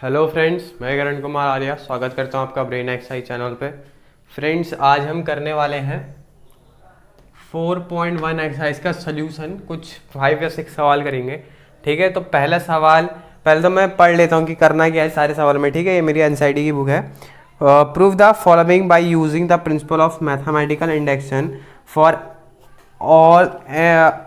Hello friends, मैं करण कुमार आर्या स्वागत करता हूं आपका ब्रेन एक्सरसाइज चैनल पे। फ्रेंड्स, आज हम करने वाले हैं 4.1 एक्सरसाइज का सोल्यूशन। कुछ 5 या 6 सवाल करेंगे, ठीक है। तो पहला सवाल पहले तो मैं पढ़ लेता हूं कि करना क्या है सारे सवाल में, ठीक है। ये मेरी एनसीईआरटी की बुक है। Prove the following by using the principle of mathematical induction for all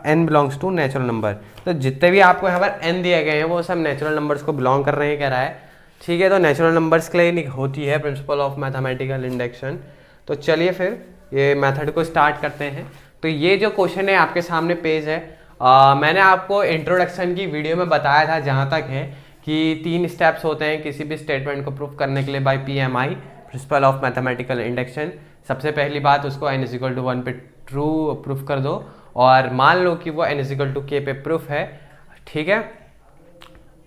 n belongs to natural number. तो जितने भी आपको यहाँ पर n दिए गए हैं वो सब नेचुरल नंबर्स को बिलोंग कर रहे हैं, कह रहा है, ठीक है। तो नेचुरल नंबर्स के लिए होती है प्रिंसिपल ऑफ मैथमेटिकल इंडक्शन। तो चलिए फिर ये मेथड को स्टार्ट करते हैं। तो ये जो क्वेश्चन है आपके सामने पेज है, मैंने आपको इंट्रोडक्शन की वीडियो में बताया था जहाँ तक है कि 3 स्टेप्स होते हैं किसी भी स्टेटमेंट को प्रूफ करने के लिए by PMI, principle of mathematical induction. सबसे पहली बात, उसको n=1 पे ट्रू प्रूफ कर दो और मान लो कि वो n=k पे प्रूफ है, ठीक है।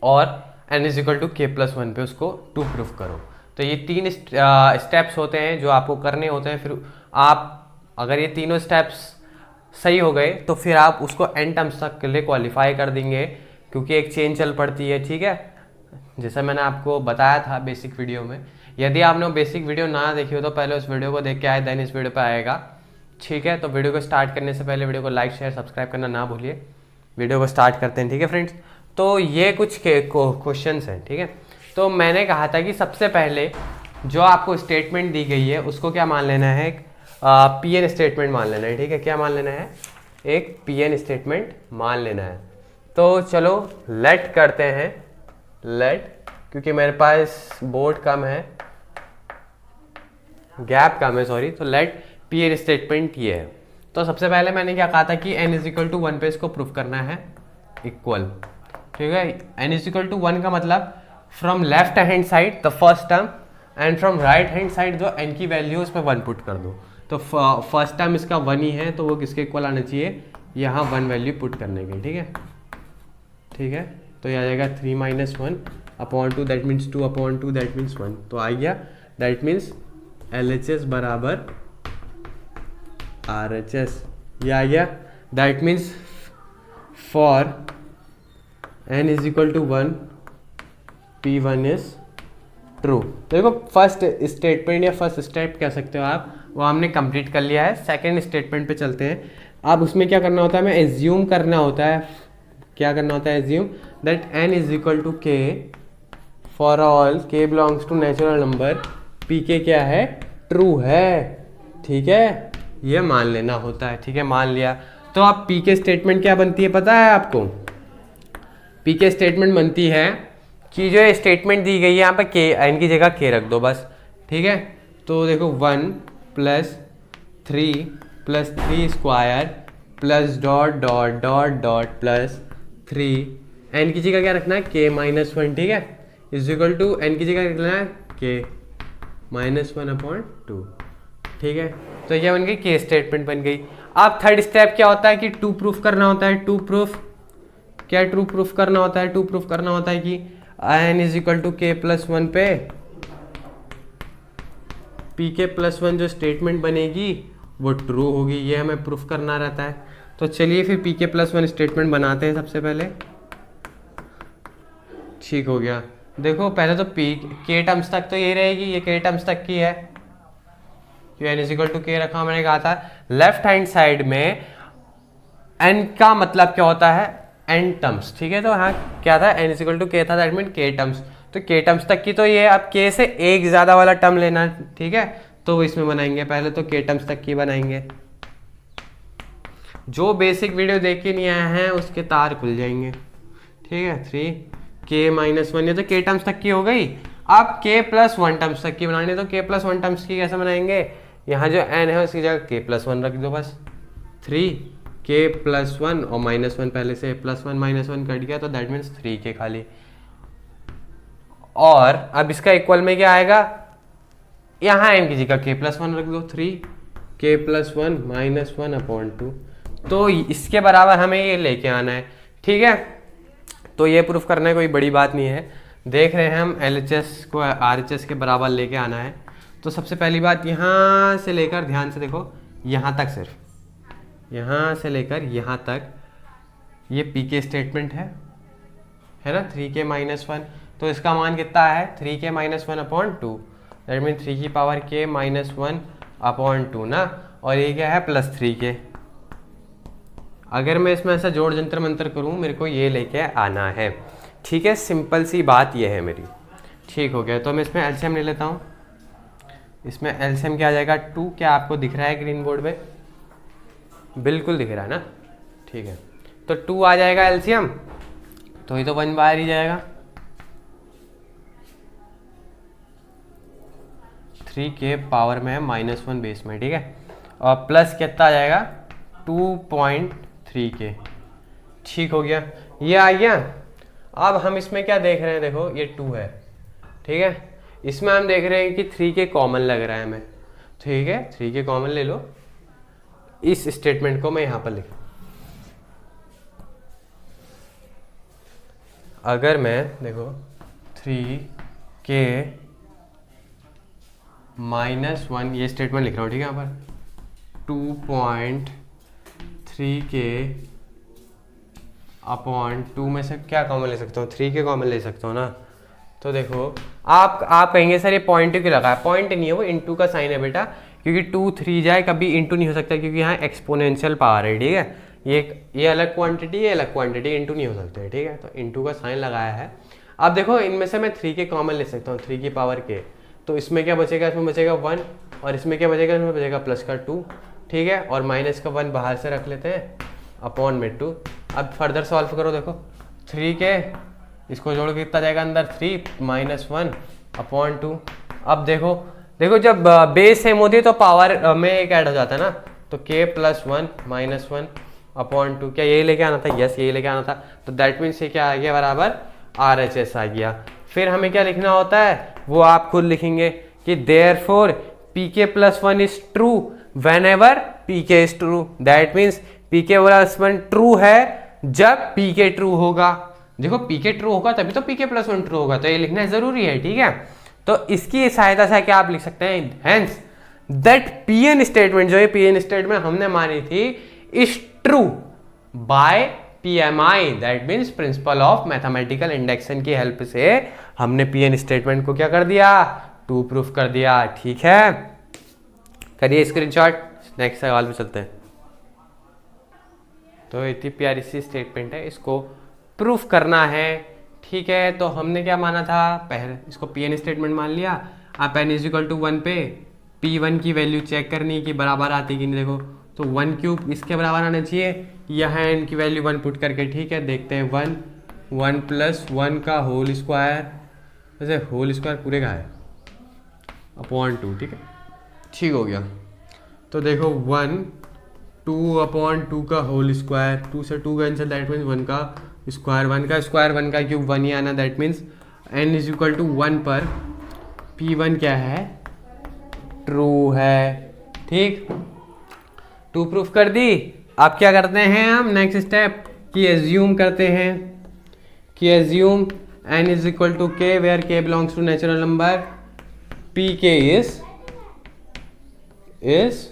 और n=k+1 पे उसको 2 प्रूफ करो। तो ये 3 स्टेप्स होते हैं जो आपको करने होते हैं। फिर आप अगर ये तीनों स्टेप्स सही हो गए तो फिर आप उसको n टर्म्स तक के लिए क्वालिफाई कर देंगे, क्योंकि एक चेन चल पड़ती है, ठीक है। जैसा मैंने आपको बताया था बेसिक वीडियो में। यदि आपने बेसिक वीडियो ना देखी हो तो पहले उस वीडियो को देख के आए, देन इस वीडियो पे आएगा, ठीक है। तो वीडियो को स्टार्ट करने से पहले वीडियो को लाइक शेयर सब्सक्राइब करना ना भूलिए। वीडियो को स्टार्ट करते हैं, ठीक है फ्रेंड्स। तो ये कुछ क्वेश्चंस हैं, ठीक है। तो मैंने कहा था कि सबसे पहले जो आपको स्टेटमेंट दी गई है उसको क्या मान लेना है, एक PN स्टेटमेंट मान लेना है, ठीक है। क्या मान लेना है? एक PN स्टेटमेंट मान लेना है। तो चलो लेट करते हैं, लेट, क्योंकि मेरे पास बोर्ड कम है, गैप कम है, सॉरी। तो लेट PN स्टेटमेंट ये है। तो सबसे पहले मैंने क्या कहा था कि n=1 पे इसको प्रूफ करना है इक्वल, ठीक है। n=1 का मतलब from left hand side the first term and from right hand side जो n की वैल्यू उस पर 1 पुट कर दो। तो फर्स्ट टर्म इसका 1 ही है, तो वो किसके इक्वल आना चाहिए, यहाँ 1 वैल्यू पुट करने की, ठीक है, ठीक है। तो यह आ जाएगा 3 - 1/2, दैट मीन्स 2/2, दैट मीन्स 1। तो आ गया, दैट मीन्स LHS बराबर RHS, ये आ गया। That means for n=1 P1 is true. देखो फर्स्ट स्टेटमेंट या फर्स्ट स्टेप कह सकते हो आप, वो हमने कंप्लीट कर लिया है। सेकंड स्टेटमेंट पे चलते हैं। अब उसमें क्या करना होता है, हमें एज्यूम करना होता है, क्या करना होता है, assume that n=k for all k belongs to natural number, pk क्या है, ट्रू है, ठीक है। ये मान लेना होता है, ठीक है, मान लिया। तो अब pk स्टेटमेंट क्या बनती है पता है आपको? pk स्टेटमेंट बनती है कि जो स्टेटमेंट दी गई है यहाँ पे k, n की जगह k रख दो बस, ठीक है। तो देखो 1 + 3 + 3 square plus dot dot dot dot plus 3, n की जगह क्या रखना है, k-1, ठीक है, = n की जगह रखना है k-1/2, ठीक है। तो ये बन गई k स्टेटमेंट बन गई। अब थर्ड स्टेप क्या होता है कि टू प्रूफ करना होता है। टू प्रूफ क्या, ट्रू प्रूफ करना होता है। टू प्रूफ करना होता है कि n=k+1 पे pk+1 जो स्टेटमेंट बनेगी वो ट्रू होगी, ये हमें प्रूफ करना रहता है। तो चलिए फिर pk+1 स्टेटमेंट बनाते हैं सबसे पहले, ठीक हो गया। देखो पहले तो k टर्म्स तक तो ये रहेगी, ये k टर्म्स तक की है, n=k रखा, मैंने कहा था। लेफ्ट हैंड साइड में n का मतलब क्या होता है, n टर्म्स, ठीक है। तो हाँ क्या था, n=k था, दैट मीन k टर्म्स। तो k टर्म्स तक की, तो ये अब k से एक ज़्यादा वाला टर्म लेना, ठीक है। तो इसमें बनाएंगे पहले तो k टर्म्स तक की बनाएंगे। जो बेसिक वीडियो देख के नहीं आए हैं उसके तार खुल जाएंगे, ठीक है। 3k-1, ये तो k टर्म्स तक की हो गई। अब k+1 टर्म्स तक की बनानी है, तो k+1 टर्म्स की कैसे बनाएंगे, यहाँ जो n है उसकी जगह k+1 रख दो बस। 3k+1 और -1, पहले से +1 -1 कट गया, तो दैट मीन्स 3k खाली। और अब इसका इक्वल में क्या आएगा, यहाँ n की जगह k+1 रख दो, 3k+1 -1/2। तो इसके बराबर हमें ये लेके आना है, ठीक है। तो ये प्रूफ करना है, कोई बड़ी बात नहीं है। देख रहे हैं हम LHS को RHS के बराबर लेके आना है। तो सबसे पहली बात, यहाँ से लेकर, ध्यान से देखो, यहाँ तक, सिर्फ यहाँ से लेकर यहाँ तक ये PK स्टेटमेंट है ना, 3k-1। तो इसका मान कितना है 3k - 1 अपॉन 2, दैट मीन 3 की पावर k - 1 अपॉन 2 ना, और ये क्या है +3k। अगर मैं इसमें ऐसा जोड़ जंतर मंतर करूँ मेरे को ये लेके आना है, ठीक है, सिंपल सी बात ये है मेरी। ठीक हो गया, तो मैं इसमें एलसीएम ले लेता हूँ। इसमें एलसीएम क्या आ जाएगा 2, क्या आपको दिख रहा है ग्रीन बोर्ड पे? बिल्कुल दिख रहा है ना, ठीक है। तो 2 आ जाएगा एलसीएम, तो ये तो 1 बाहर ही जाएगा। 3k पावर में है -1 बेस में, ठीक है, और प्लस कितना आ जाएगा 2.3k। ठीक हो गया, ये आ गया। अब हम इसमें क्या देख रहे हैं, देखो ये 2 है, ठीक है, इसमें हम देख रहे हैं कि 3k कॉमन लग रहा है हमें, ठीक है, 3k कॉमन ले लो। इस स्टेटमेंट को मैं यहां पर लिख, अगर मैं देखो 3k - 1 ये स्टेटमेंट लिख रहा हूँ, ठीक है, यहाँ पर 2.3k अपॉन 2 में से क्या कॉमन ले सकता हूँ, 3k कॉमन ले सकता हूँ ना। तो देखो आप कहेंगे सर ये पॉइंट क्यों लगा है, पॉइंट नहीं है, वो इंटू का साइन है बेटा, क्योंकि 2 3 जाए कभी इंटू नहीं हो सकता, क्योंकि यहाँ एक्सपोनेंशियल पावर है, ठीक है, ये अलग क्वांटिटी, ये अलग क्वांटिटी, इंटू नहीं हो सकते, ठीक है, तो इंटू का साइन लगाया है। अब देखो इनमें से मैं 3k कॉमन ले सकता हूँ, 3 की पावर k, तो इसमें क्या बचेगा, इसमें बचेगा 1, और इसमें क्या बचेगा, इसमें बचेगा प्लस का 2, ठीक है, और माइनस का 1 बाहर से रख लेते हैं अपॉन में 2। अब फर्दर सॉल्व करो, देखो 3k इसको जोड़ के कितना जाएगा अंदर 3 - 1 अपॉन 2। अब देखो जब बेस सेम होती है तो पावर में एक ऐड हो जाता है ना, तो k + 1 - 1 अपॉन 2, क्या यही लेके आना था? यस, यही लेके आना था। तो दैट मीन्स ये क्या आ गया, बराबर RHS आ गया। फिर हमें क्या लिखना होता है वो आप खुद लिखेंगे कि therefore pk + 1 is true whenever pk is true, that means pk + 1 true है जब pk ट्रू होगा। देखो pk ट्रू होगा तभी तो pk + 1 ट्रू होगा, तो ये लिखना जरूरी है, ठीक है। तो इसकी सहायता से क्या आप लिख सकते हैं, हेंस दैट pn स्टेटमेंट, जो ये pn स्टेटमेंट हमने मानी थी, is true bye PMI, that means principle of mathematical induction की हेल्प से हमने pn स्टेटमेंट को क्या कर दिया, ट्रू प्रूफ कर दिया, ठीक है। करिए स्क्रीनशॉट, नेक्स्ट सवाल पे चलते हैं। तो इतनी प्यारी सी स्टेटमेंट है, इसको प्रूफ करना है, ठीक है। तो हमने क्या माना था, पहले इसको pn स्टेटमेंट मान लिया। आप n = 1 पे p1 की वैल्यू चेक करनी कि बराबर आती कि नहीं, देखो तो 1³ इसके बराबर आना चाहिए, यहाँ n की वैल्यू 1 पुट करके, ठीक है, देखते हैं 1 + 1 का होल स्क्वायर, वैसे होल स्क्वायर पूरे का है अपॉन 2, ठीक है, ठीक हो गया। तो देखो 1 2 अपॉन 2 का होल स्क्वायर, 2 से 2 कैंसिल, दैट मीन्स 1 का स्क्वायर, 1 का स्क्वायर 1 का क्यूब 1 ही आना, दैट मीन्स n = 1 पर p1 क्या है, ट्रू है, ठीक। 2 प्रूफ कर दी। अब क्या करते हैं हम, नेक्स्ट स्टेप कि एज्यूम करते हैं कि assume n = k where k belongs to natural number, pk is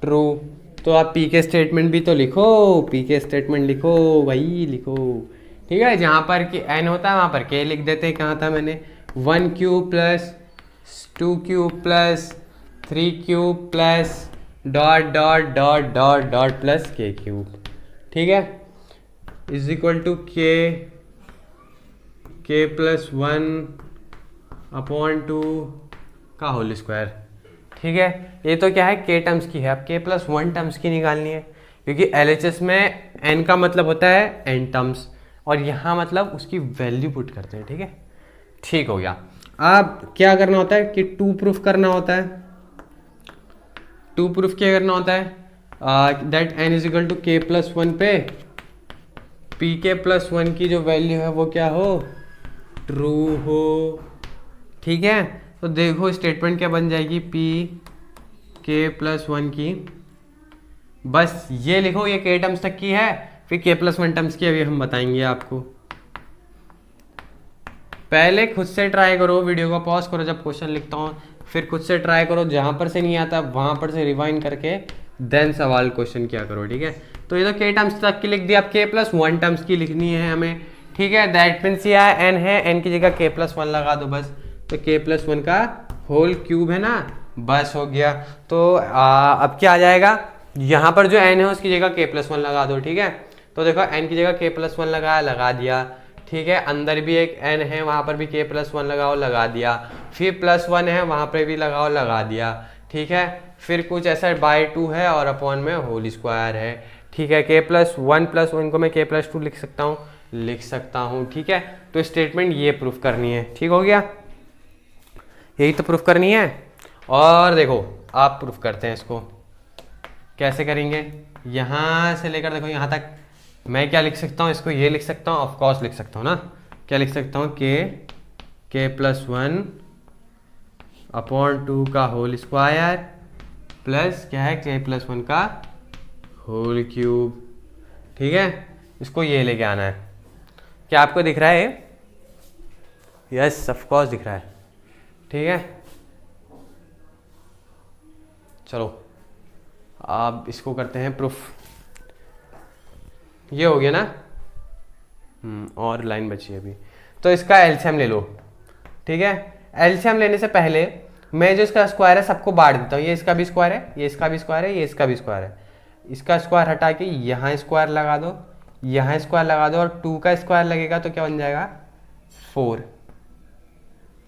true. तो आप pk स्टेटमेंट भी तो लिखो, pk स्टेटमेंट लिखो भाई, लिखो, ठीक है। जहां पर कि n होता है वहां पर k लिख देते हैं, कहाँ था मैंने, 1³ + 2³ + 3³ + ... प्लस k³, ठीक है, = k + 1 अपॉन 2 का होल स्क्वायर, ठीक है। ये तो क्या है, k टर्म्स की है, अब k + 1 टर्म्स की निकालनी है, क्योंकि LHS में n का मतलब होता है n टर्म्स, और यहाँ मतलब उसकी वैल्यू पुट करते हैं, ठीक है, ठीक हो गया। अब क्या करना होता है कि 2 प्रूफ करना होता है। 2 प्रूफ क्या करना होता है, दैट n = k + 1 पे pk + 1 की जो वैल्यू है वो क्या हो, ट्रू हो, ठीक है। तो देखो स्टेटमेंट क्या बन जाएगी, pk + 1 की, बस ये लिखो, ये k टर्म्स तक की है, फिर k + 1 टर्म्स की अभी हम बताएंगे आपको। पहले खुद से ट्राई करो, वीडियो को पॉज करो जब क्वेश्चन लिखता हूँ, फिर खुद से ट्राई करो, जहां पर से नहीं आता वहां पर से रिवाइंड करके देन सवाल क्वेश्चन क्या करो, ठीक है। तो ये तो k टर्म्स तक की लिख दिया, अब k + 1 टर्म्स की लिखनी है हमें, ठीक है, दैट मीन्स ये n है, n की जगह k+1 लगा दो बस, तो k+1 का होल क्यूब है ना, बस हो गया। तो अब क्या आ जाएगा, यहाँ पर जो n है उसकी जगह k+1 लगा दो, ठीक है। तो देखो n की जगह k+1 लगा दिया, ठीक है। अंदर भी एक n है, वहाँ पर भी k+1 लगाओ, लगा दिया। फिर +1 है, वहाँ पर भी लगाओ, लगा दिया, ठीक है। फिर कुछ ऐसा /2 है और अपॉन में होल स्क्वायर है, ठीक है। k+1 को मैं k+2 लिख सकता हूँ, ठीक है। तो स्टेटमेंट ये प्रूफ करनी है, ठीक हो गया, यही तो प्रूफ करनी है। और देखो आप प्रूफ करते हैं इसको, कैसे करेंगे, यहाँ से लेकर देखो यहाँ तक मैं क्या लिख सकता हूँ, इसको ये लिख सकता हूँ, ऑफकोर्स लिख सकता हूँ ना, क्या लिख सकता हूँ, k+1 अपॉन 2 का होल स्क्वायर प्लस क्या है k+1 का होल क्यूब, ठीक है। इसको ये लेके आना है। क्या आपको दिख रहा है? यस ऑफकोर्स दिख रहा है, ठीक है। चलो अब इसको करते हैं प्रूफ। ये हो गया ना, और लाइन बची है अभी, तो इसका एलसीएम ले लो, ठीक है। एलसीएम लेने से पहले मैं जो इसका स्क्वायर है सबको बांट देता हूँ, ये इसका भी स्क्वायर है, ये इसका भी स्क्वायर है, ये इसका भी स्क्वायर है। इसका स्क्वायर हटा के यहाँ स्क्वायर लगा दो, यहाँ स्क्वायर लगा दो, और 2 का स्क्वायर लगेगा तो क्या बन जाएगा 4,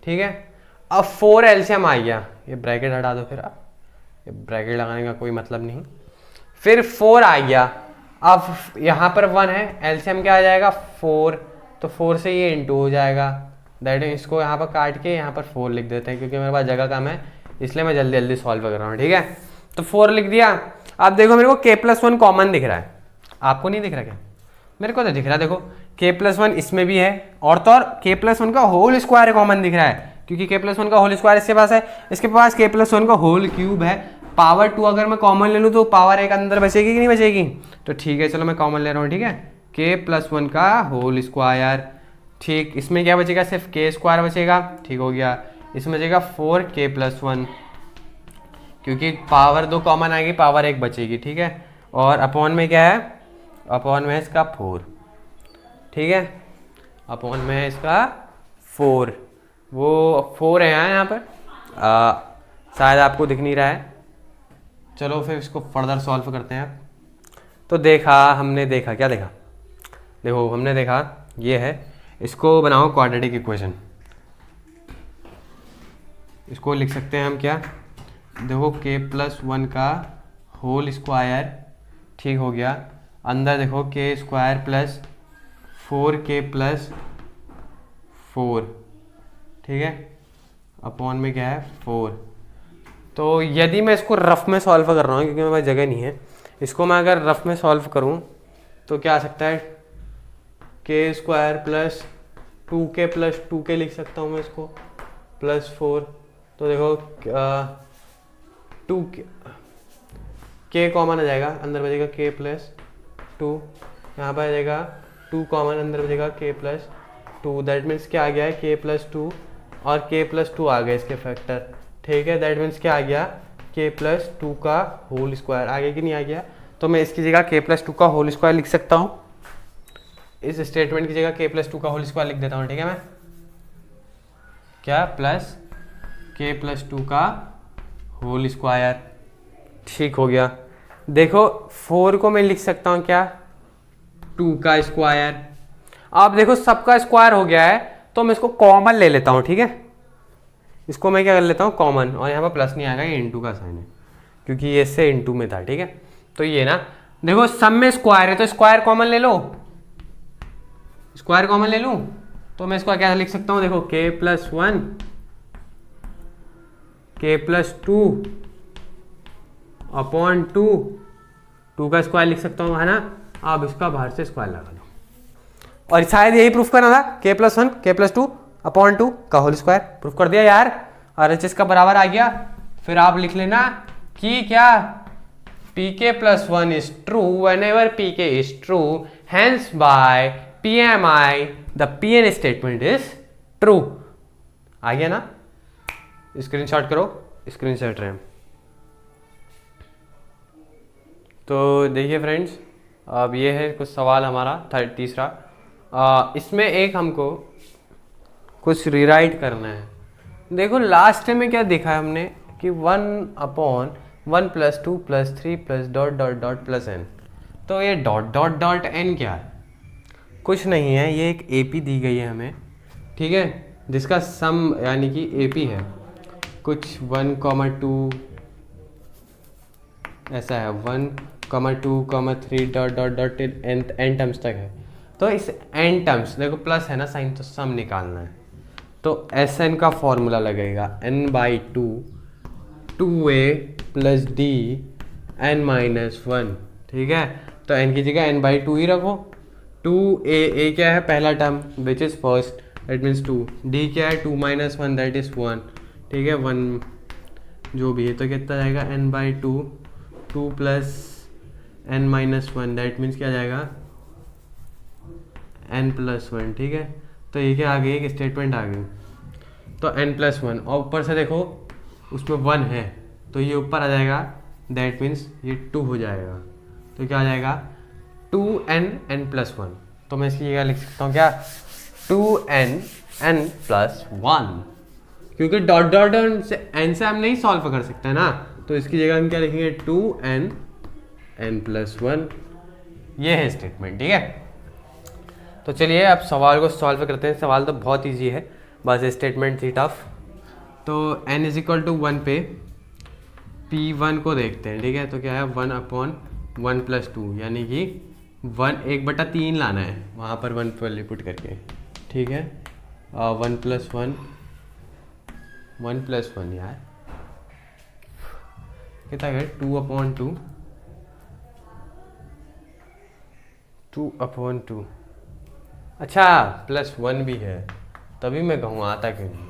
ठीक है। अब 4 एलसीएम आ गया, ये ब्रैकेट हटा दो, फिर अब ये ब्रैकेट लगाने का कोई मतलब नहीं। फिर 4 आ गया, अब यहाँ पर 1 है, एलसीएम क्या आ जाएगा 4, तो 4 से ये इंटू हो जाएगा, दैट मीन इसको यहाँ पर काट के यहाँ पर 4 लिख देते हैं, क्योंकि मेरे पास जगह कम है इसलिए मैं जल्दी जल्दी सॉल्व कर रहा हूँ, ठीक है। तो 4 लिख दिया। अब देखो मेरे को k+1 कॉमन दिख रहा है, आपको नहीं दिख रहा क्या? मेरे को तो दिख रहा है, देखो k+1 इसमें भी है, और तो और k+1 का होल स्क्वायर कॉमन दिख रहा है, क्योंकि k+1 का होल स्क्वायर इसके पास है, इसके पास k+1 का होल क्यूब है। पावर 2 अगर मैं कॉमन ले लूँ तो पावर 1 अंदर बचेगी कि नहीं बचेगी? तो ठीक है चलो मैं कॉमन ले रहा हूँ, ठीक है। k+1 का होल स्क्वायर, ठीक। इसमें क्या बचेगा, सिर्फ k² बचेगा, ठीक हो गया। इसमें बचेगा 4k+1, क्योंकि पावर 2 कॉमन आएगी, पावर 1 बचेगी, ठीक है। और अपॉन में क्या है, अपॉन में इसका 4, ठीक है। अपॉन में है इसका 4, वो 4 है यहाँ पर, शायद आपको दिख नहीं रहा है। चलो फिर इसको फर्दर सॉल्व करते हैं। तो हमने देखा क्या देखा, देखो हमने देखा ये है, इसको बनाओ क्वाड्रेटिक इक्वेशन। इसको लिख सकते हैं हम क्या, देखो k+1 का होल स्क्वायर, ठीक हो गया। अंदर देखो k² प्लस 4k+4, ठीक है। अपॉन में क्या है 4। तो यदि मैं इसको रफ में सॉल्व कर रहा हूँ, क्योंकि मेरे पास जगह नहीं है, इसको मैं अगर रफ में सॉल्व करूँ तो क्या आ सकता है, k² प्लस 2k+2k लिख सकता हूँ मैं इसको, +4। तो देखो 2k कॉमन आ जाएगा, अंदर बचेगा k+2, यहाँ पर आ जाएगा 2 कॉमन, अंदर बचेगा k+2, दैट मीन्स क्या आ गया है k+2 और k+2 आ गया इसके फैक्टर, ठीक है। दैट मीन्स क्या आ गया, k+2 का होल स्क्वायर आ गया कि नहीं आ गया? तो मैं इसकी जगह k+2 का होल स्क्वायर लिख सकता हूँ, इस स्टेटमेंट की जगह k+2 का होल स्क्वायर लिख देता हूँ, ठीक है। मैं क्या प्लस k+2 का होल स्क्वायर, ठीक हो गया। देखो 4 को मैं लिख सकता हूँ क्या, 2 का स्क्वायर। अब देखो सबका स्क्वायर हो गया है, तो मैं इसको कॉमन ले लेता हूँ, ठीक है। इसको मैं क्या कर लेता हूँ कॉमन, और यहाँ पर प्लस नहीं आएगा, ये इंटू का साइन है, क्योंकि ये से इंटू में था, ठीक है। तो ये ना देखो सब में स्क्वायर है, तो स्क्वायर कॉमन ले लो, स्क्वायर कॉमन ले लूँ तो मैं इसको क्या लिख सकता हूँ, देखो k+1 k+2 अपॉन 2 का स्क्वायर लिख सकता हूँ, है ना। अब इसका बाहर से स्क्वायर लगा दो, और शायद यही प्रूफ करना था, k+1 k+2 अपॉन 2 का होल स्क्वायर। प्रूफ कर दिया यार, RHS का बराबर आ गया। फिर आप लिख लेना कि क्या, pk+1 is true whenever pk is true, hence by PMI the PN statement is true। आ गया ना, स्क्रीनशॉट करो, स्क्रीनशॉट रैम। तो देखिए फ्रेंड्स, अब ये है कुछ सवाल हमारा तीसरा, इसमें एक हमको कुछ रीराइट करना है। देखो लास्ट में क्या देखा है हमने कि 1/1 + 2 + 3 dot dot dot plus N. तो ये डॉट डॉट डॉट एन क्या है? कुछ नहीं है, ये एक एपी दी गई है हमें, ठीक है, जिसका सम यानी कि एपी है कुछ 1,2 ऐसा है, 1,2,3 dot dot dot N terms तक है। तो इस एन टर्म्स देखो प्लस है ना साइन, तो सम निकालना है। तो एस एन का फॉर्मूला लगेगा n/2 2a + d n-1, ठीक है। तो n की जगह n/2 ही रखो। 2a क्या है? पहला term which is first, that means 2। d क्या है? 2 - 1 दैट इज़ 1, ठीक है, 1 जो भी है। तो कितना जाएगा? n/2 2 + n-1 दैट मीन्स क्या जाएगा? n+1, ठीक है। तो ये क्या आ गई? एक स्टेटमेंट आ गई। तो n+1 और ऊपर से देखो उसमें 1 है, तो ये ऊपर आ जाएगा, दैट मीन्स ये 2 हो जाएगा। तो क्या आ जाएगा? 2n n+1। तो मैं इसकी जगह लिख सकता हूँ क्या? 2n n+1, क्योंकि डॉट डॉट से n से हम नहीं सॉल्व कर सकते ना, तो इसकी जगह हम क्या लिखेंगे? 2n n+1। ये है स्टेटमेंट, ठीक है। तो चलिए अब सवाल को सॉल्व करते हैं। सवाल तो बहुत इजी है, बस स्टेटमेंट थी टफ। तो n = 1 पे P1 को देखते हैं, ठीक है। तो क्या है? 1/1 + 2 यानी कि 1/3 लाना है, वहाँ पर 1 वैल्यू पुट करके, ठीक है। 1 + 1 यार कितना है? 2/2 2/2। अच्छा +1 भी है, तभी मैं कहूँ आता क्यों नहीं।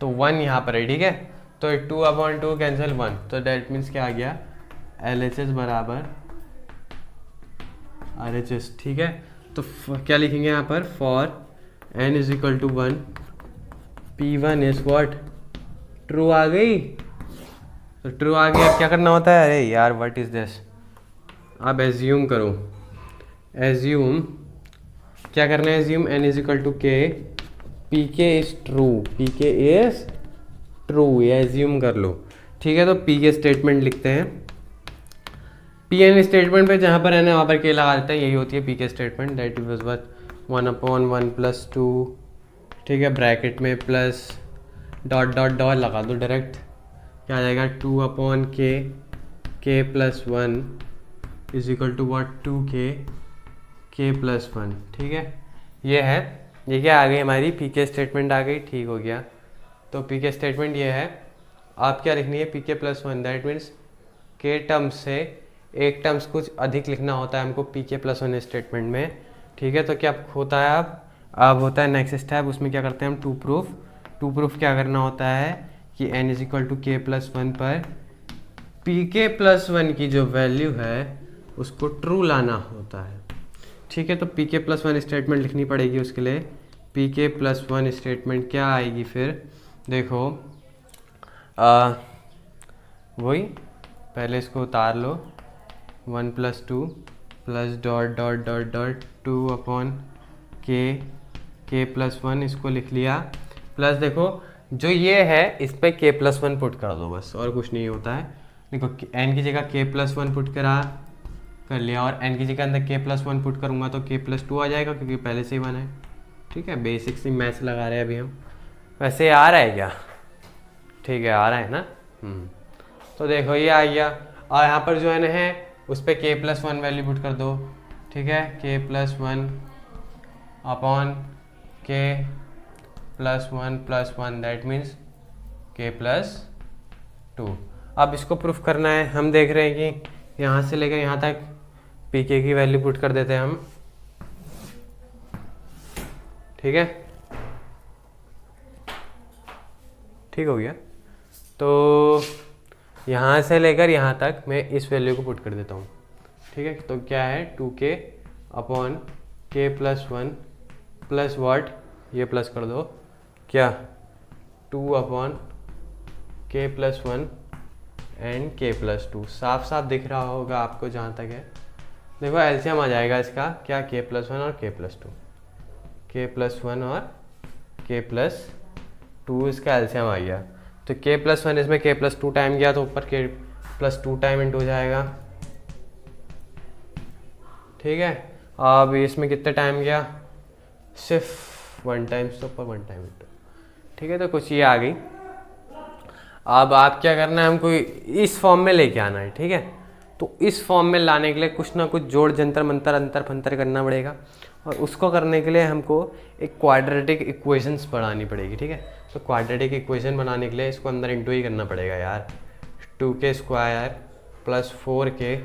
तो 1 यहाँ पर है, ठीक है। तो 2/2 कैंसिल 1, तो डेट मीन्स क्या आ गया? LHS बराबर RHS, ठीक है। तो क्या लिखेंगे यहाँ पर? For n = 1 P1 is what? True आ गई। तो ट्रू आ गया, क्या करना होता है? अरे यार व्हाट इज दिस। अब एज्यूम करो, एज्यूम क्या करना है? Assume n = k, pk is true, pk is true, ये एज्यूम कर लो, ठीक है। तो pk स्टेटमेंट लिखते हैं। pn स्टेटमेंट पे जहाँ पर है ना वहाँ पर k लगा देते हैं, यही होती है pk statement. That is what? 1/1 + 2, ठीक है, ब्रैकेट में प्लस डॉट डॉट डॉट लगा दो डायरेक्ट, क्या आ जाएगा? 2/k k + 1 = what? 2k k + 1, ठीक है। ये है, ये क्या आ गई हमारी? pk स्टेटमेंट आ गई, ठीक हो गया। तो pk स्टेटमेंट ये है। आप क्या लिखनी है? pk + 1 that means k terms से एक टर्म्स कुछ अधिक लिखना होता है हमको pk + 1 स्टेटमेंट में, ठीक है। तो क्या होता है? अब होता है नेक्स्ट स्टेप, उसमें क्या करते हैं हम? टू प्रूफ क्या करना होता है कि n = k + 1 पर pk + 1 की जो वैल्यू है उसको ट्रू लाना होता है, ठीक है। तो pk + 1 स्टेटमेंट लिखनी पड़ेगी उसके लिए। pk + 1 स्टेटमेंट क्या आएगी फिर? देखो वही, पहले इसको उतार लो, 1 + 2 + dot dot dot dot 2/k k + 1 इसको लिख लिया, प्लस देखो जो ये है इस पर k + 1 पुट कर दो, बस और कुछ नहीं होता है। देखो n की जगह k + 1 पुट कर लिया, और n की जगह अंदर k + 1 पुट करूँगा तो k + 2 आ जाएगा, क्योंकि पहले से ही 1 है, ठीक है। बेसिक सी मैथ्स लगा रहे हैं अभी हम। वैसे आ रहा है क्या? ठीक है, आ रहा है ना। तो देखो ये आ गया, और यहाँ पर जो है ना है उस पर k + 1 वैल्यू पुट कर दो, ठीक है। k + 1 upon k + 1 + 1 that means k + 2। अब इसको प्रूफ करना है। हम देख रहे हैं कि यहाँ से लेकर यहाँ तक pk की वैल्यू पुट कर देते हैं हम, ठीक है, ठीक हो गया। तो यहाँ से लेकर यहाँ तक मैं इस वैल्यू को पुट कर देता हूँ, ठीक है। तो क्या है? 2k upon k + 1 plus what? ये प्लस कर दो, क्या? 2/k + 1 and k + 2। साफ साफ दिख रहा होगा आपको जहाँ तक है। देखो एलसीएम आ जाएगा इसका, क्या? k + 1 और k + 2। के प्लस वन और के प्लस टू, इसका एलसीएम आ गया। तो के प्लस वन इसमें के प्लस टू टाइम गया तो ऊपर के प्लस टू टाइम इंटू हो जाएगा, ठीक है। अब इसमें कितने टाइम गया, सिर्फ वन टाइम, तो ऊपर वन टाइम इंटू, ठीक है। तो कुछ ये आ गई। अब आप क्या करना है, हमको इस फॉर्म में लेके आना है, ठीक है। तो इस फॉर्म में लाने के लिए कुछ ना कुछ जोड़ जंतर मंतर अंतर फंतर करना पड़ेगा, और उसको करने के लिए हमको एक क्वाड्रेटिक इक्वेशंस बनानी पड़ेगी, ठीक है। तो क्वाड्रेटिक इक्वेशन बनाने के लिए इसको अंदर इंटू ही करना पड़ेगा यार। 2k square plus 4k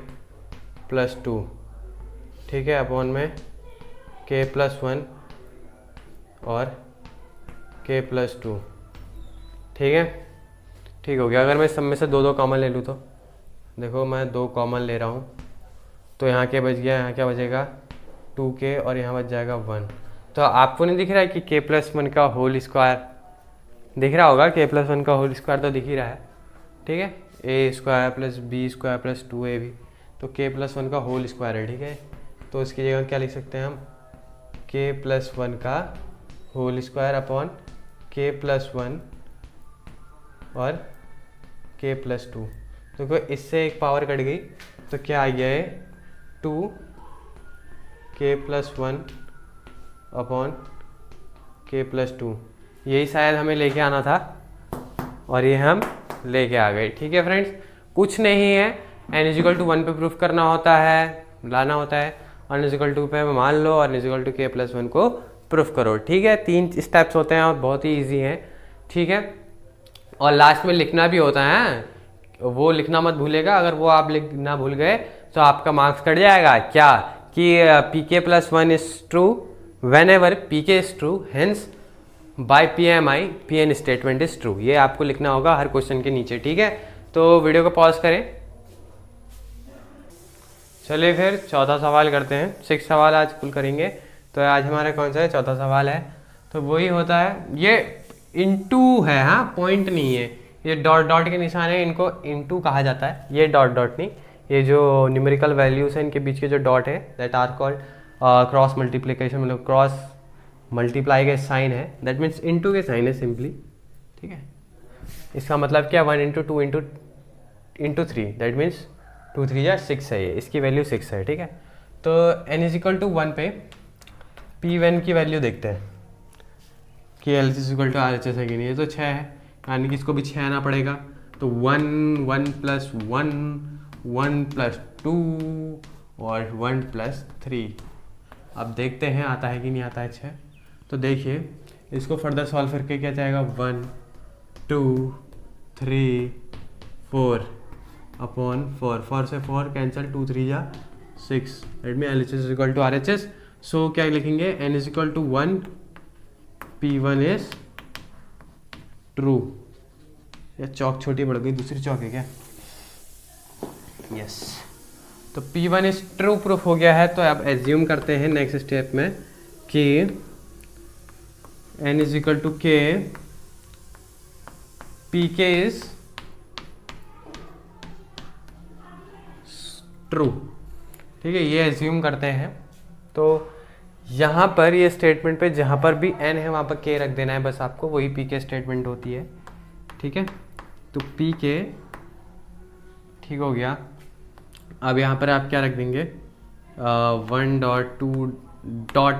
plus 2, ठीक है, अपॉन में k प्लस 1 और k प्लस 2, ठीक है। ठीक हो गया। अगर मैं सब में से दो दो कॉमन ले लूँ तो देखो, मैं दो कॉमन ले रहा हूँ, तो यहाँ क्या बच गया, यहाँ क्या बचेगा 2k और यहाँ बच जाएगा 1। तो आपको नहीं दिख रहा है कि k प्लस 1 का होल स्क्वायर दिख रहा होगा, k प्लस 1 का होल स्क्वायर तो दिख ही रहा है, ठीक है। a square plus B square plus 2ab, तो k प्लस 1 का होल स्क्वायर है, ठीक है। तो इसकी जगह क्या लिख सकते हैं हम, k प्लस 1 का whole square upon k plus 1 और k प्लस 2। देखो इससे एक पावर कट गई, तो क्या आ गया है 2k plus 1 upon k plus 2। यही शायद हमें लेके आना था और ये हम लेके आ गए, ठीक है फ्रेंड्स। कुछ नहीं है, n इजिकल टू 1 पे प्रूफ करना होता है, लाना होता है, n इजिकल टू पे मान लो और n equal to k plus 1 को प्रूफ करो, ठीक है। 3 स्टेप्स होते हैं और बहुत ही ईजी हैं, ठीक है। और लास्ट में लिखना भी होता है, वो लिखना मत भूलेगा। अगर वो आप लिखना भूल गए तो आपका मार्क्स कट जाएगा। क्या कि pk plus 1 is true whenever pk is true, hence by PMI Pn statement is true. ये आपको लिखना होगा हर क्वेश्चन के नीचे, ठीक है। तो वीडियो को पॉज करें। चलिए फिर चौथा सवाल करते हैं। 6 सवाल आज कुल करेंगे, तो आज हमारा कौन सा है, चौथा सवाल है। तो वही होता है, ये इनटू है, हाँ पॉइंट नहीं है, ये डॉट डॉट के निशान है, इनको इनटू कहा जाता है। ये डॉट डॉट नहीं, ये जो न्यूमेरिकल वैल्यूज हैं इनके बीच के जो डॉट है that are called cross multiplication, मतलब क्रॉस मल्टीप्लाई के साइन है, दैट मीन्स इनटू के साइन है सिंपली, ठीक है। इसका मतलब क्या, 1 इंटू 2 इंटू 3, दैट मीन्स 2 3 या 6 है, ये इसकी वैल्यू 6 है, ठीक है। तो n इजिकल टू 1 पे P1 की वैल्यू देखते हैं कि L इजिकल टू RHS है कि नहीं। ये तो 6 है, यानी कि इसको भी 6 आना पड़ेगा। तो 1 1 प्लस 1 1 प्लस 2 और 1 प्लस 3। अब देखते हैं आता है कि नहीं आता है 6। तो देखिए इसको फर्दर सॉल्व करके क्या जाएगा, 1 2 3 4 अपॉन 4, 4 से 4 कैंसिल, 2 3 या 6, that mean LHS is equal to RHS। So क्या लिखेंगे, n is equal to 1 P1 is true. या चौक छोटी पड़ गई, दूसरी चौक है क्या, यस। तो P1 इज ट्रू प्रूफ हो गया है। तो अब एज्यूम करते हैं नेक्स्ट स्टेप में कि n is equal to k, pk is true, ठीक है, ये एज्यूम करते हैं। तो यहाँ पर ये स्टेटमेंट पे जहाँ पर भी n है वहाँ पर k रख देना है बस आपको, वही pk स्टेटमेंट होती है, ठीक है। तो pk ठीक हो गया। अब यहाँ पर आप क्या रख देंगे, 1 डॉट 2 डॉट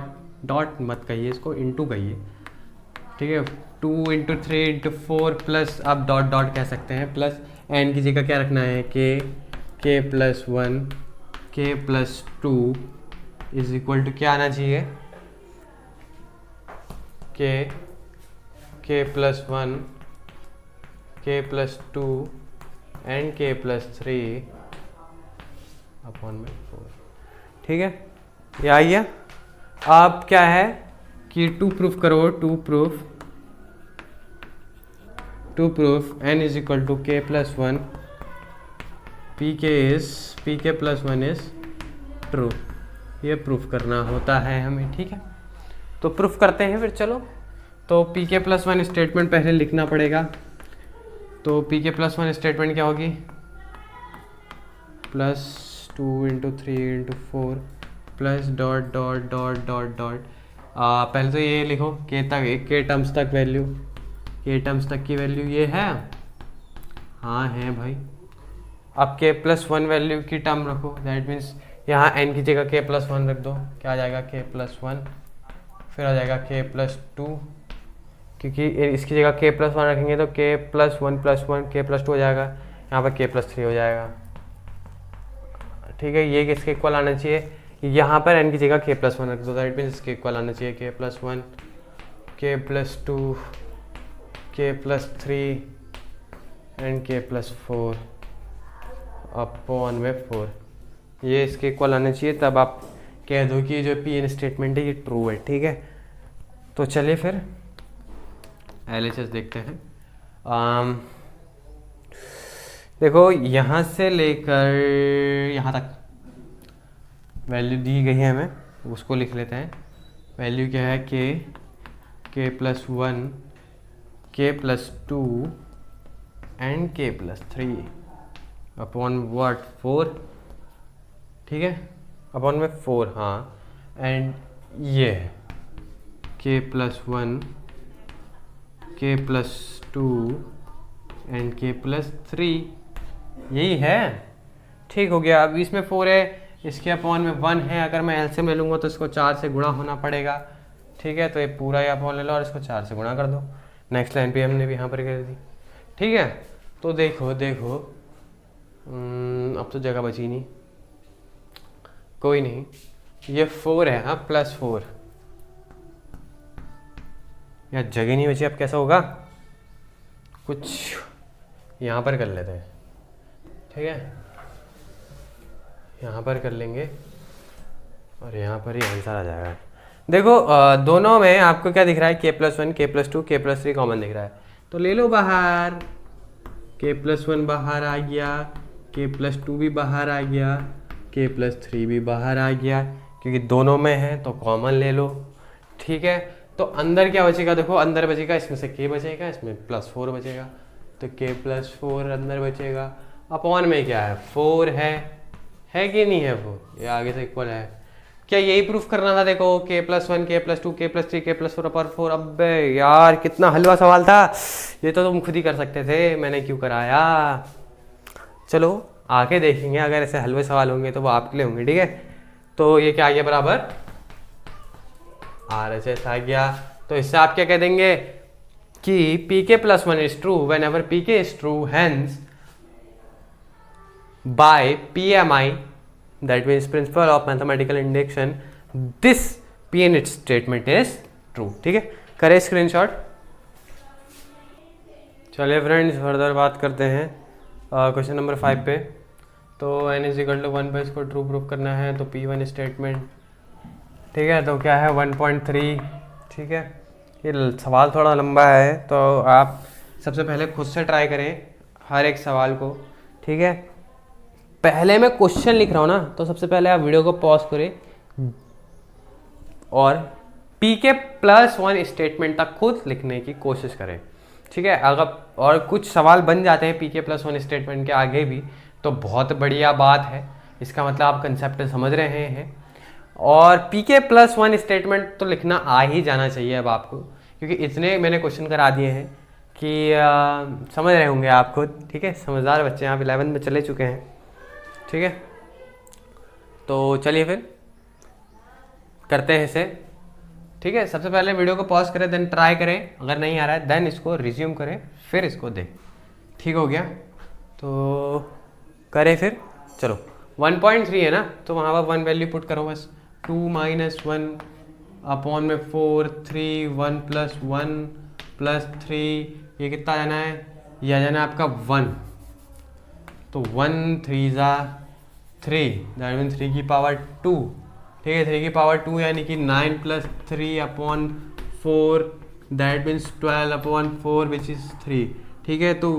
डॉट मत कहिए, इसको इंटू कहिए, ठीक है। 2 इंटू 3 इंटू 4 प्लस आप डॉट डॉट कह सकते हैं, प्लस n की जगह क्या रखना है, k plus 1 k plus 2 is equal to क्या आना चाहिए, k plus 1 k plus 2 and k plus 3 upon में 4, ठीक है। ये आ गया। अब क्या है कि टू प्रूफ करो, to proof n is equal to k plus 1 pk plus 1 is true. ये प्रूफ करना होता है हमें, ठीक है। तो प्रूफ करते हैं फिर, चलो। तो pk प्लस 1 स्टेटमेंट पहले लिखना पड़ेगा। तो pk प्लस 1 स्टेटमेंट क्या होगी, plus 2 into 3 into 4 plus dot dot dot dot dot. पहले तो ये लिखो के तक, के टर्म्स तक वैल्यू, के टर्म्स तक की वैल्यू ये है, हाँ है भाई। अब के प्लस वन वैल्यू की टर्म रखो, दैट मीन्स यहाँ एन की जगह के प्लस वन रख दो, क्या आ जाएगा के प्लस वन, फिर आ जाएगा के प्लस टू, क्योंकि इसकी जगह के प्लस वन रखेंगे तो के प्लस वन के प्लस टू हो जाएगा, यहाँ पर के प्लस थ्री हो जाएगा। ठीक है, ये किसके इक्वल आना चाहिए, यहाँ पर एन की जगह के प्लस वन रख दो, दैट मीन्स इसके इक्वल आना चाहिए के प्लस वन, के plus two, K plus three and के प्लस फोर अपॉन में 4, ये इसके इक्वल आना चाहिए, तब आप कह दो कि जो पी एन स्टेटमेंट है ये ट्रू है। ठीक है, तो चलिए फिर LHS देखते हैं। देखो यहाँ से लेकर यहाँ तक वैल्यू दी गई है हमें, उसको लिख लेते हैं। वैल्यू क्या है, के प्लस वन, के प्लस टू एंड के प्लस थ्री अपॉन व्हाट 4, ठीक है, अपॉन में 4, हाँ, एंड ये है के प्लस वन, के प्लस टू एंड के प्लस थ्री, यही है। ठीक हो गया, अब इसमें 4 है, इसके अपॉन में 1 है, अगर मैं एलसीएम ले लूँगा तो इसको 4 से गुणा होना पड़ेगा। ठीक है, तो ये पूरा ही अपॉन ले लो और इसको 4 से गुणा कर दो। नेक्स्ट लाइन पे हमने भी यहाँ पर कर दी। ठीक है, तो देखो अब तो जगह बची नहीं, कोई नहीं, ये 4 है, हाँ प्लस 4, यार जगह नहीं बची, अब कैसा होगा, कुछ यहाँ पर कर लेते हैं। ठीक है, यहाँ पर कर लेंगे और यहाँ पर ही आंसर आ जाएगा। देखो दोनों में आपको क्या दिख रहा है, के प्लस वन, के plus two, K plus three common दिख रहा है, तो ले लो बाहर, के प्लस वन बाहर आ गया, के प्लस टू भी बाहर आ गया, के प्लस थ्री भी बाहर आ गया, क्योंकि दोनों में है तो कॉमन ले लो। ठीक है, तो अंदर क्या बचेगा, देखो अंदर बचेगा, इसमें से के बचेगा, इसमें प्लस 4 बचेगा, तो के प्लस 4 अंदर बचेगा, अपॉन में क्या है 4 है कि नहीं है, वो ये आगे से इक्वल है। क्या यही प्रूफ करना था, देखो के प्लस वन, के plus two, K plus three, के प्लस 4 अपॉन 4। अब यार कितना हलवा सवाल था, ये तो तुम खुद ही कर सकते थे, मैंने क्यों कराया। चलो आगे देखेंगे, अगर ऐसे हलवे सवाल होंगे तो वो आपके लिए होंगे। ठीक है, तो ये क्या आ गया, बराबर RHS आ गया। तो इससे आप क्या कह देंगे कि pk plus one is true whenever pk is true, hence by PMI, that means principle of mathematical induction, this P and its statement is true। ठीक है, करें स्क्रीनशॉट। चलिए फ्रेंड्स फर्दर बात करते हैं क्वेश्चन नंबर 5 पे। तो n is equal to 1 पे इसको ट्रू प्रूव करना है, तो P1 स्टेटमेंट। ठीक है, तो क्या है 1.3। ठीक है, ये सवाल थोड़ा लंबा है, तो आप सबसे पहले खुद से ट्राई करें हर एक सवाल को। ठीक है, पहले मैं क्वेश्चन लिख रहा हूँ ना, तो सबसे पहले आप वीडियो को पॉज करें और pk प्लस वन स्टेटमेंट तक खुद लिखने की कोशिश करें। ठीक है, अगर और कुछ सवाल बन जाते हैं pk प्लस वन स्टेटमेंट के आगे भी, तो बहुत बढ़िया बात है, इसका मतलब आप कंसेप्ट समझ रहे हैं। और pk प्लस वन स्टेटमेंट तो लिखना आ ही जाना चाहिए अब आपको, क्योंकि इतने मैंने क्वेश्चन करा दिए हैं कि समझ रहे होंगे आप खुद। ठीक है, समझदार बच्चे आप 11 में चले चुके हैं। ठीक है, तो चलिए फिर करते हैं इसे। ठीक है, सबसे पहले वीडियो को पॉज करें, देन ट्राई करें, अगर नहीं आ रहा है देन इसको रिज्यूम करें, फिर इसको दें। ठीक हो गया, तो करें फिर। चलो 1.3 है ना, तो वहाँ पर 1 वैल्यू पुट करो बस, 2 माइनस 1 अपॉन में 4, 3, 1 प्लस 1 प्लस 3, ये कितना आ जाना है, ये आ जाना है आपका 1, तो 1 3 ज़ा 3, दैट मीन 3 की पावर 2। ठीक है, 3 की पावर 2 यानी कि 9 plus 3 upon 4, that means 12 upon 4 which is 3। ठीक है, तो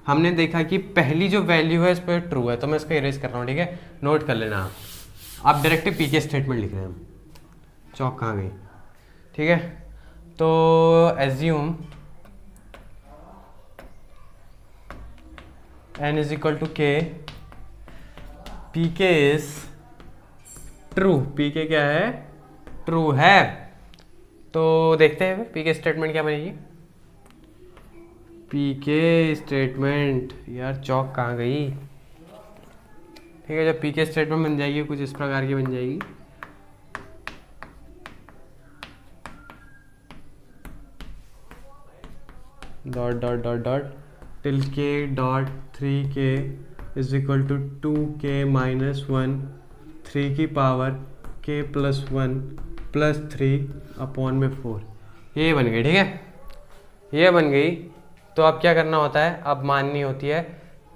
हमने देखा कि पहली जो वैल्यू है इस पर ट्रू है, तो मैं इसको इरेज कर रहा हूँ। ठीक है, नोट कर लेना आप डायरेक्ट पीके स्टेटमेंट लिख रहे हैं। चौक कहाँ गई। ठीक है, तो assume n is equal to K, pk is true, pk क्या है, ट्रू है, तो देखते हैं पी के स्टेटमेंट क्या बनेगी। पी के स्टेटमेंट, यार चौक कहाँ गई। ठीक है, जब पी के स्टेटमेंट बन जाएगी कुछ इस प्रकार की बन जाएगी। Dot dot dot dot till K dot 3k is equal to 2k minus 1 3 की power k plus 1 plus 3 upon में 4। ये बन गई। ठीक है, ये बन गई। तो अब क्या करना होता है, अब माननी होती है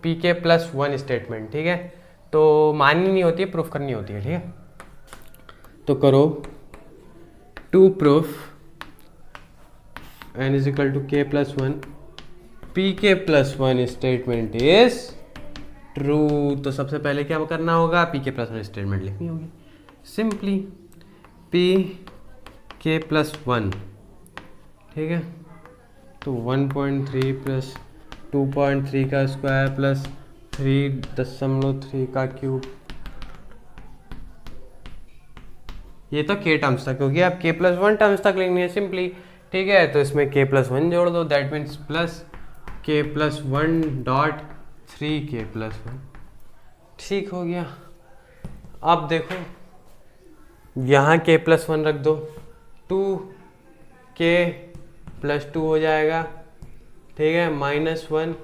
पी के प्लस 1 स्टेटमेंट। ठीक है, तो माननी नहीं होती है, प्रूफ करनी होती है। ठीक है, तो करो to proof n is equal to K plus 1 P K plus 1 statement is true. तो सबसे पहले क्या करना होगा, पी के प्लस 1 स्टेटमेंट लिखनी होगी। सिंपली पी के प्लस 1, ठीक है, तो 1.3 प्लस 2.3 का स्क्वायर प्लस 3.3 का क्यूब। ये तो के टर्म्स तक, क्योंकि आप के प्लस 1 टर्म्स तक लिखनी है सिंपली। ठीक है, तो इसमें के प्लस 1 जोड़ दो, दैट मीन्स प्लस के प्लस 1 डॉट 3k प्लस 1। ठीक हो गया। अब देखो यहाँ के प्लस 1 रख दो, 2k प्लस 2 हो जाएगा। ठीक है, माइनस 1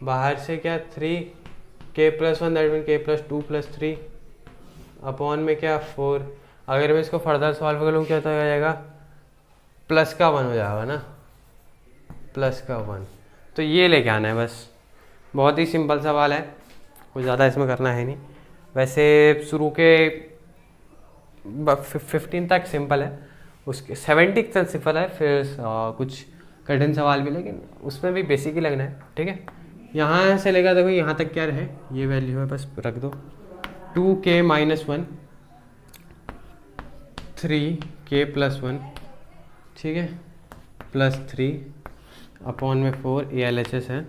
बाहर से क्या 3k plus 1 that mean k plus 2 plus 3 upon में क्या 4। अगर मैं इसको फर्दर सॉल्व कर लूँ क्या तो आ जाएगा प्लस का 1 हो जाएगा ना, प्लस का 1। तो ये लेके आना है बस, बहुत ही सिंपल सवाल है, कुछ ज़्यादा इसमें करना है नहीं। वैसे शुरू के 15 तक सिंपल है, उसके 70 तक सिंपल है, फिर कुछ कठिन सवाल भी, लेकिन उसमें भी बेसिक ही लगना है। ठीक है, यहाँ से लेकर देखो यहाँ तक क्या रहे, ये वैल्यू है, बस रख दो 2k माइनस 1 3k प्लस 1, ठीक है, प्लस 3 अपॉन में 4 ये LHS है।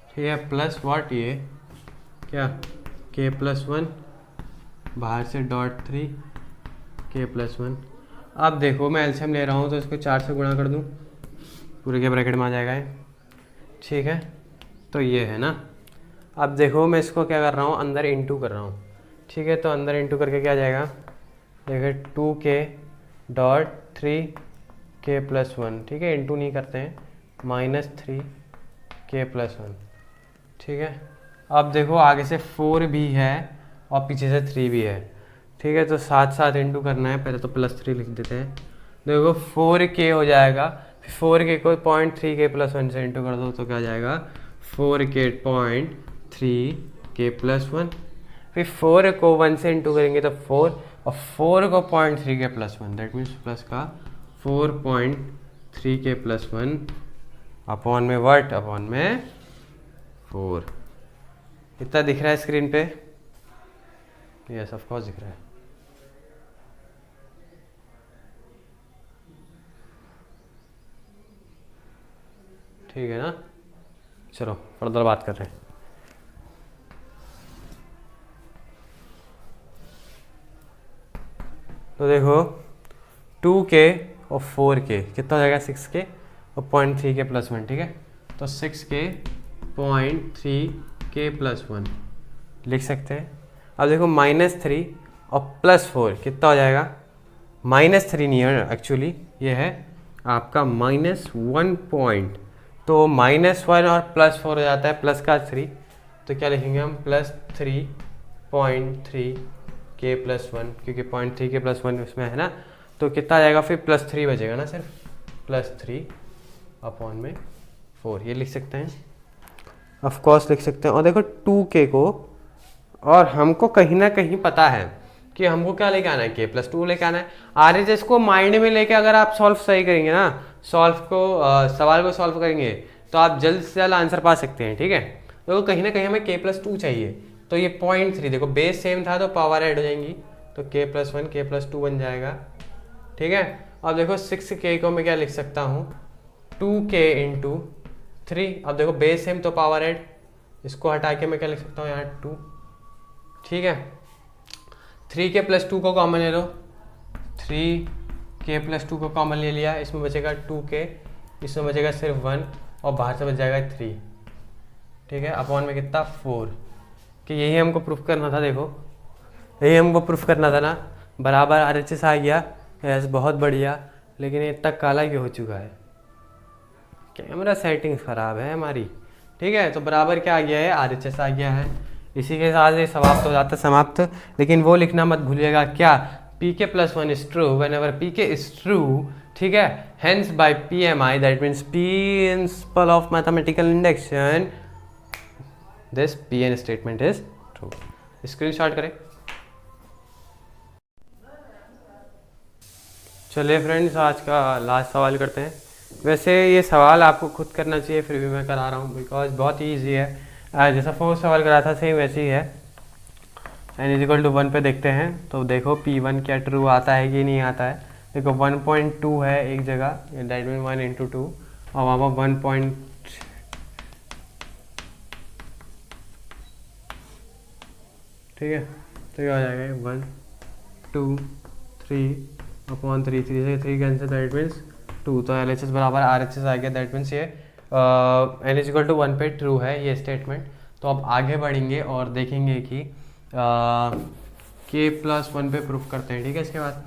ठीक है, प्लस व्हाट ये क्या k प्लस 1 बाहर से डॉट 3k प्लस 1। अब देखो मैं एलसीएम ले रहा हूँ तो इसको 4 से गुणा कर दूँ, पूरे के ब्रैकेट में आ जाएगा ये। ठीक है, तो ये है ना। अब देखो मैं इसको क्या कर रहा हूँ, अंदर इंटू कर रहा हूँ। ठीक है, तो अंदर इंटू करके क्या जाएगा, देखिए 2k डॉट 3k प्लस 1। ठीक है, इंटू नहीं करते हैं, माइनस 3k प्लस 1। ठीक है, अब देखो आगे से 4 भी है और पीछे से 3 भी है। ठीक है, तो साथ साथ इंटू करना है, पहले तो प्लस 3 लिख देते हैं। देखो 4k हो जाएगा, फिर 4k को 0.3k प्लस 1 से इंटू कर दो तो क्या जाएगा 4k 0.3k प्लस 1। फिर 4 को 1 से इंटू करेंगे तो 4, और 4 को 0.3k plus 1, that means plus का 4.3k प्लस 1 अपॉन में व्हाट, अपॉन में 4। इतना दिख रहा है स्क्रीन पे, यस ऑफ कोर्स दिख रहा है। ठीक है ना, चलो फर्दर बात कर रहे हैं। तो देखो 2k और 4k कितना हो जाएगा 6k और 0.3k प्लस 1। ठीक है, तो 6k 0.3k प्लस 1 लिख सकते हैं। अब देखो -3 और प्लस 4 कितना हो जाएगा, -3 नहीं है एक्चुअली, ये है आपका -1 पॉइंट, तो -1 और प्लस 4 हो जाता है प्लस का 3, तो क्या लिखेंगे हम प्लस 3.3k प्लस 1, क्योंकि 0.3k प्लस 1 उसमें है ना, तो कितना आ जाएगा फिर प्लस 3 बचेगा ना, सिर्फ प्लस 3 अपॉन में 4 ये लिख सकते हैं, ऑफ कोर्स लिख सकते हैं। और देखो 2k को, और हमको कहीं ना कहीं पता है कि हमको क्या लेके आना है, k प्लस 2 लेके आना है। RHS को माइंड में लेके अगर आप सॉल्व सही करेंगे ना, सवाल को सॉल्व करेंगे तो आप जल्द से जल्द आंसर पा सकते हैं। ठीक है, तो कहीं ना कहीं हमें k प्लस 2 चाहिए, तो ये 0.3 देखो बेस सेम था तो पावर ऐड हो जाएंगी, तो k प्लस 1 k प्लस 2 बन जाएगा। ठीक है, अब देखो 6k को मैं क्या लिख सकता हूँ 2k इंटू 3। अब देखो बेस सेम तो पावर ऐड, इसको हटा के मैं क्या लिख सकता हूँ यहाँ 2। ठीक है, 3k प्लस 2 को कॉमन ले लो 3k+2 को कॉमन ले लिया, इसमें बचेगा 2k, इसमें बचेगा सिर्फ 1 और बाहर से बच जाएगा 3, ठीक है, अपॉन में कितना 4, कि यही हमको प्रूफ करना था। देखो यही हमको प्रूफ करना था ना, बराबर RHS आ गया, यस बहुत बढ़िया। लेकिन ये इतना काला क्यों हो चुका है, कैमरा सेटिंग्स ख़राब है हमारी, ठीक है। तो बराबर क्या आ गया है, RHS आ गया है। इसी के साथ ये समाप्त हो जाता है, समाप्त। लेकिन वो लिखना मत भूलिएगा क्या, pk+1 is true whenever pk is true, ठीक है। Hence by PMI that means principle of mathematical induction this PN statement is true. Screenshot करें। चलिए फ्रेंड्स, आज का लास्ट सवाल करते हैं। वैसे ये सवाल आपको खुद करना चाहिए, फिर भी मैं करा रहा हूँ बिकॉज बहुत ही ईजी है। जैसा 4 सवाल करा था सेम वैसे ही है। n=1 पे देखते हैं, तो देखो P1 क्या ट्रू आता है कि नहीं आता है। देखो 1.2 है एक जगह, दैट मीन 1 × 2, और वहाँ पर 1. ठीक है, तो क्या हो जाएगा 1 2 3/3, 3 से 3 कैंसिल, दैट मीन्स 2। तो LHS बराबर RHS आ गया, दैट मीन्स ये n=1 पे ट्रू है ये स्टेटमेंट। तो अब आगे बढ़ेंगे और देखेंगे कि k+1 पे प्रूफ करते हैं, ठीक है। इसके बाद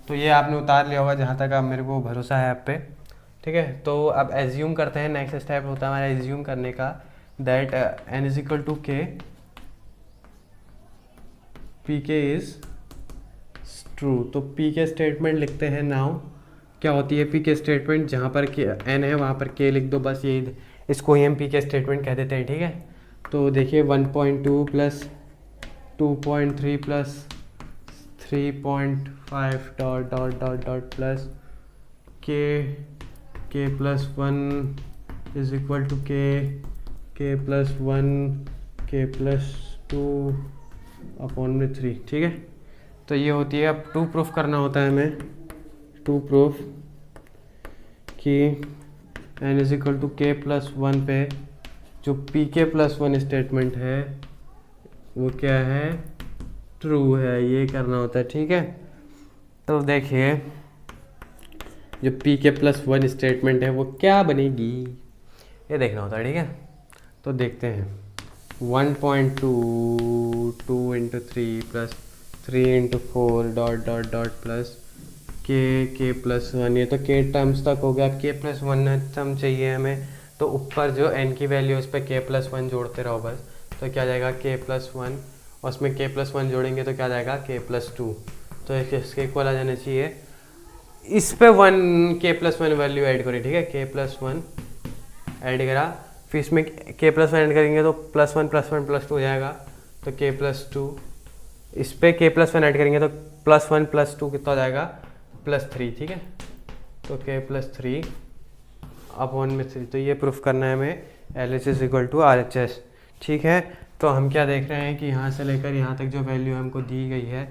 तो ये आपने उतार लिया होगा जहाँ तक अब मेरे को भरोसा है आप पे, ठीक है। तो अब एज्यूम करते हैं, नेक्स्ट स्टेप होता है हमारा एज्यूम करने का, that n=k, pk is true. तो pk स्टेटमेंट लिखते हैं नाउ। क्या होती है pk स्टेटमेंट, जहाँ पर n है वहाँ पर k लिख दो, बस यही, इसको ही हम pk स्टेटमेंट कह देते हैं, ठीक है। तो देखिए 1.2 + 2.3 + 3.5 ... plus k+1 is equal to k+1 k+2 upon में 3, ठीक है। तो ये होती है, अब टू प्रूफ करना होता है हमें, टू प्रूफ कि n=k+1 पे जो pk+1 स्टेटमेंट है वो क्या है, ट्रू है, ये करना होता है, ठीक है। तो देखिए जो pk+1 स्टेटमेंट है वो क्या बनेगी, ये देखना होता है, ठीक है। तो देखते हैं 1.2 2 × 3 + 3 × 4 ... प्लस k+1, ये तो k टर्म्स तक हो गया। अब k+1 टर्म चाहिए हमें, तो ऊपर जो n की वैल्यू उस पर k+1 जोड़ते रहो बस। तो क्या जाएगा k+1, और उसमें k+1 जोड़ेंगे तो क्या जाएगा k+2। तो इसके इक्वल आ जाना चाहिए। इस पे k+1 वैल्यू ऐड करें, ठीक है, k+1 ऐड करा, फिर इसमें k+1 ऐड करेंगे तो +1 +1 +2 हो जाएगा, तो k+2। इस पे k+1 ऐड करेंगे तो +1 +2 कितना हो जाएगा, +3, ठीक है। तो k+3 अपॉन में 3। तो ये प्रूफ करना है हमें LHS = RHS, ठीक है। तो हम क्या देख रहे हैं कि यहाँ से लेकर यहाँ तक जो वैल्यू हमको दी गई है,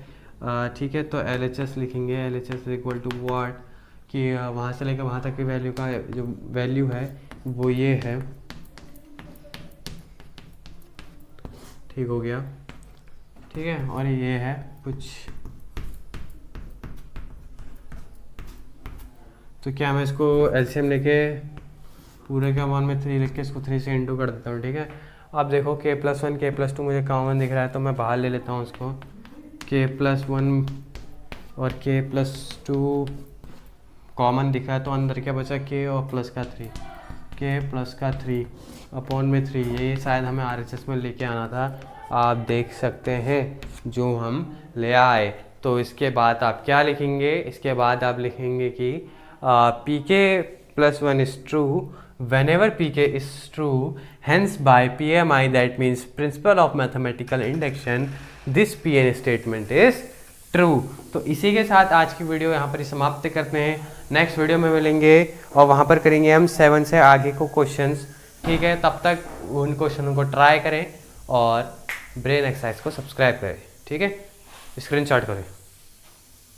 ठीक है। तो LHS लिखेंगे, LHS = व्हाट, कि वहाँ से लेकर वहाँ तक की वैल्यू का जो वैल्यू है वो ये है, ठीक हो गया, ठीक है। और ये है कुछ, तो क्या मैं इसको LCM लेके पूरे के अमाउंट में 3 लिख के इसको 3 से इंटू कर देता हूँ, ठीक है। अब देखो k+1 k+2 मुझे कॉमन दिख रहा है, तो मैं बाहर ले लेता हूँ उसको, k+1 और k+2 कॉमन दिखा है, तो अंदर क्या बचा, k और +3, k+3 अपॉन में 3। ये शायद हमें RHS में लेके आना था, आप देख सकते हैं जो हम ले आए। तो इसके बाद आप क्या लिखेंगे, इसके बाद आप लिखेंगे कि pk+1 is true whenever pk is true, hence by PMI that means principle of mathematical induction this PN statement is true। तो इसी के साथ आज की वीडियो यहाँ पर ही समाप्त करते हैं। नेक्स्ट वीडियो में मिलेंगे और वहाँ पर करेंगे हम 7 से आगे को क्वेश्चंस, ठीक है। तब तक उन क्वेश्चनों को ट्राई करें और ब्रेन एक्सरसाइज को सब्सक्राइब करें, ठीक है। स्क्रीनशॉट करें।